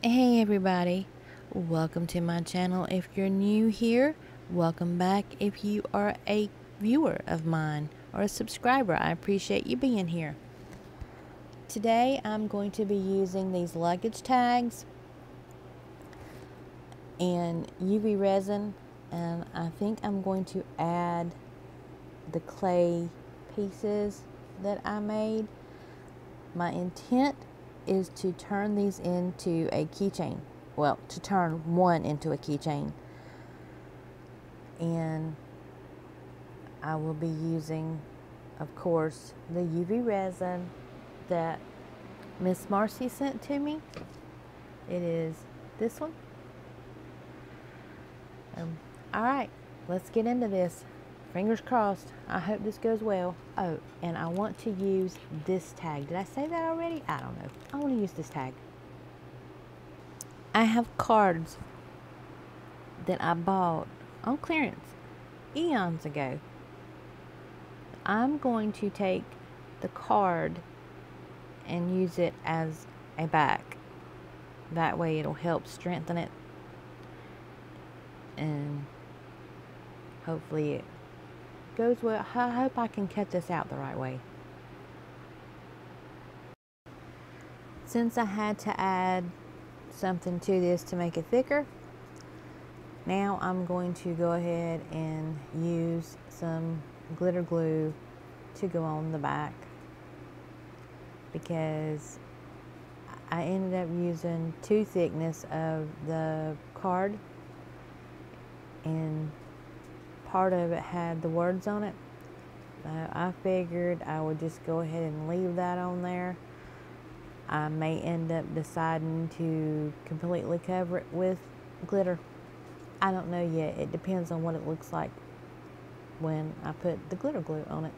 Hey everybody, welcome to my channel. If you're new here, welcome back. If you are a viewer of mine or a subscriber, I appreciate you being here. Today I'm going to be using these luggage tags and UV resin, and I think I'm going to add the clay pieces that I made. My intent is to turn these into a keychain. Well, to turn one into a keychain. And I will be using, of course, the UV resin that Miss Marcy sent to me. It is this one. Alright, let's get into this. Fingers crossed. I hope this goes well. Oh, and I want to use this tag. Did I say that already? I don't know. I want to use this tag. I have cards that I bought on clearance eons ago. I'm going to take the card and use it as a back. That way it'll help strengthen it. And hopefully it goes well. I hope I can cut this out the right way. Since I had to add something to this to make it thicker, now I'm going to go ahead and use some glitter glue to go on the back, because I ended up using 2 thickness of the card and part of it had the words on it. I figured I would just go ahead and leave that on there. I may end up deciding to completely cover it with glitter. I don't know yet. It depends on what it looks like when I put the glitter glue on it.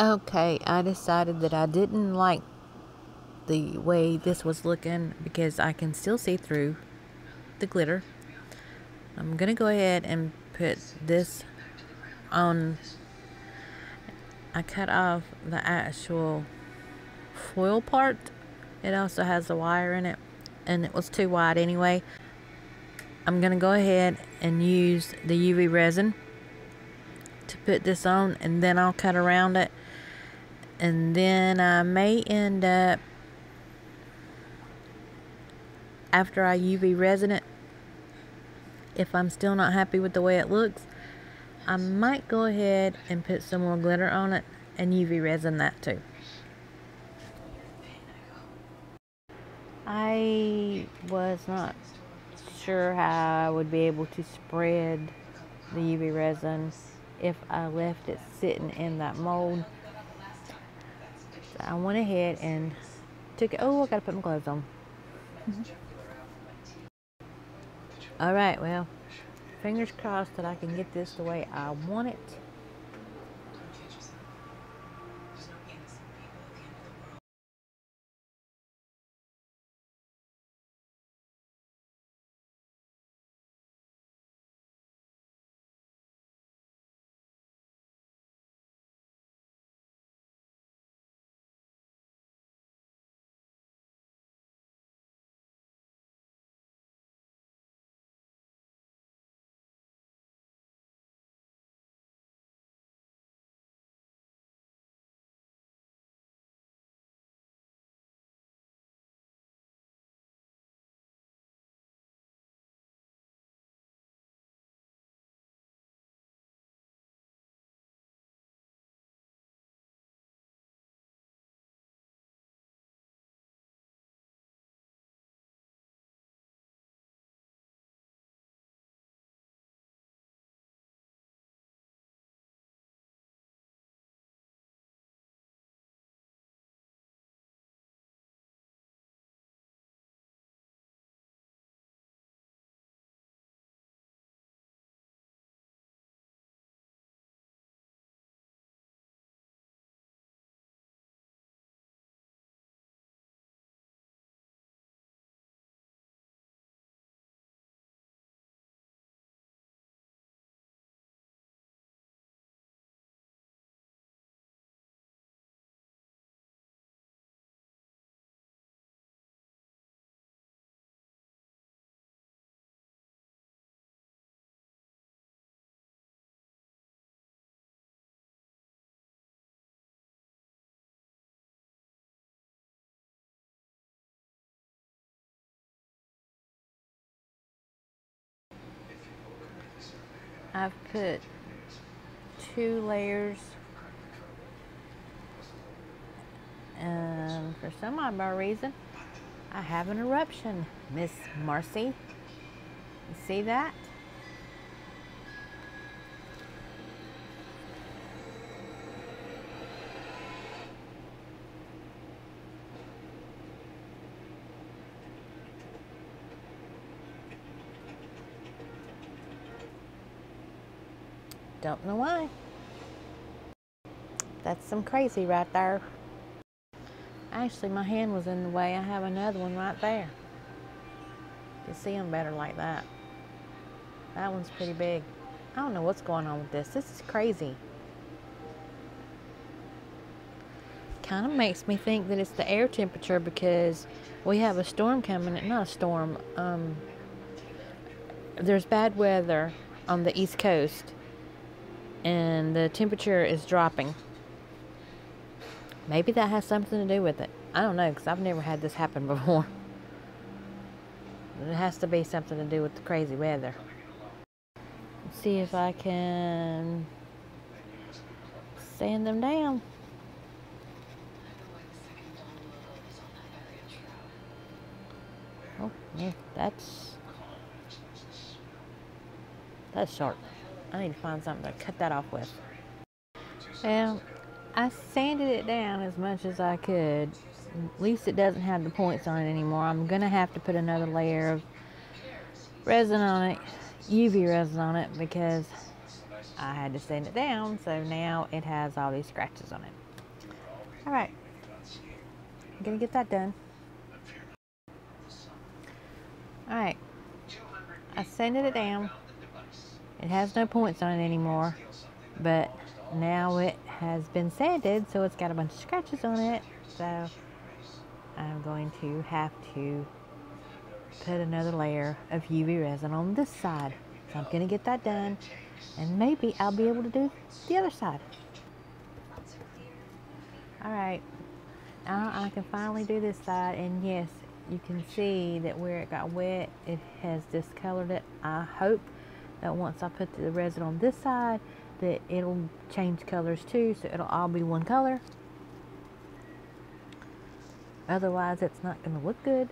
Okay, I decided that I didn't like the way this was looking because I can still see through the glitter. I'm gonna go ahead and put this on. I cut off the actual foil part. It also has a wire in it, and it was too wide anyway. I'm gonna go ahead and use the UV resin to put this on, and then I'll cut around it, and then I may end up, after I UV resin it, if I'm still not happy with the way it looks, I might go ahead and put some more glitter on it and UV resin that too. I was not sure how I would be able to spread the UV resin if I left it sitting in that mold. So I went ahead and took it. Oh, I gotta put my gloves on. Alright, well, fingers crossed that I can get this the way I want it. I've put 2 layers, and for some odd reason I have an eruption, Miss Marcy. You see that? Don't know why. That's some crazy right there. Actually, my hand was in the way. I have another one right there. You see them better like that. That one's pretty big. I don't know what's going on with this. This is crazy. Kind of makes me think that it's the air temperature because we have a storm coming. Not a storm. There's bad weather on the East Coast, and the temperature is dropping. Maybe that has something to do with it. I don't know, because I've never had this happen before. It has to be something to do with the crazy weather. Let's see if I can sand them down. Oh, yeah, that's sharp. I need to find something to cut that off with. Well, I sanded it down as much as I could. At least it doesn't have the points on it anymore. I'm going to have to put another layer of resin on it, UV resin on it, because I had to sand it down, so now it has all these scratches on it. Alright, I'm going to get that done. Alright, I sanded it down. It has no points on it anymore, but now it has been sanded, so it's got a bunch of scratches on it. So I'm going to have to put another layer of UV resin on this side. So I'm going to get that done, and maybe I'll be able to do the other side. Alright, now I can finally do this side, and yes, you can see that where it got wet, it has discolored it. I hope that once I put the resin on this side, that it'll change colors too, so it'll all be one color. Otherwise, it's not going to look good.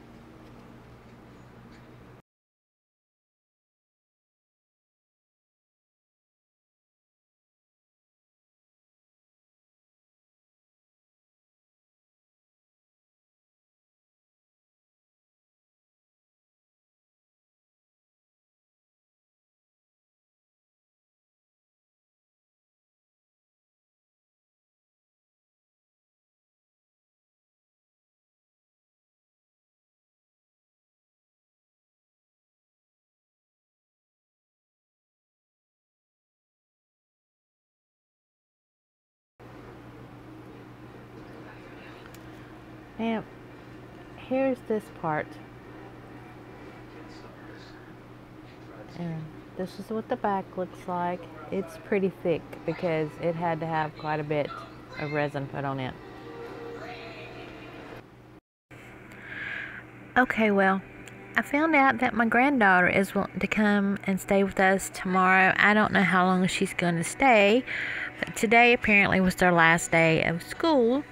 Now, here's this part. And this is what the back looks like. It's pretty thick because it had to have quite a bit of resin put on it. Okay, well, I found out that my granddaughter is wanting to come and stay with us tomorrow. I don't know how long she's going to stay, but today apparently was their last day of school.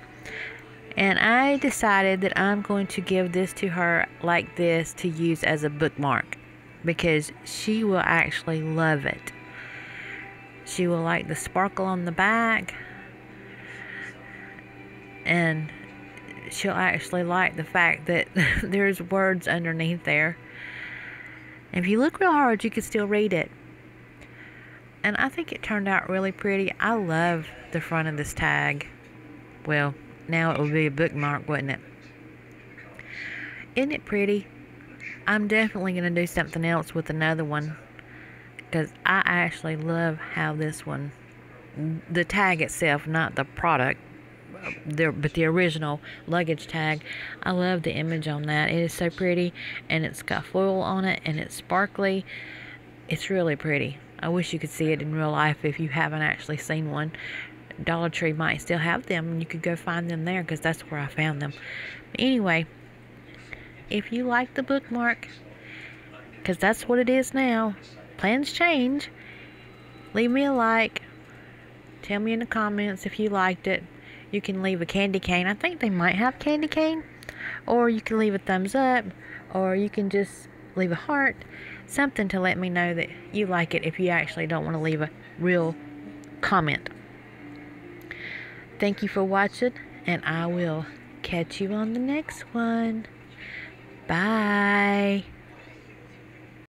And I decided that I'm going to give this to her like this to use as a bookmark, because she will actually love it. She will like the sparkle on the back, and she'll actually like the fact that there's words underneath there. If you look real hard, you can still read it. And I think it turned out really pretty. I love the front of this tag. Well, now it will be a bookmark, wouldn't it? Isn't it pretty? I'm definitely going to do something else with another one, because I actually love how this one, the tag itself, not the product, but the original luggage tag, I love the image on that. It is so pretty, and it's got foil on it, and it's sparkly. It's really pretty. I wish you could see it in real life if you haven't actually seen one. Dollar Tree might still have them, and you could go find them there, because that's where I found them. But anyway, if you like the bookmark, because that's what it is now, plans change, leave me a like. Tell me in the comments if you liked it. You can leave a candy cane. I think they might have candy cane. Or you can leave a thumbs up. Or you can just leave a heart. Something to let me know that you like it if you actually don't want to leave a real comment. Thank you for watching, and I will catch you on the next one. Bye.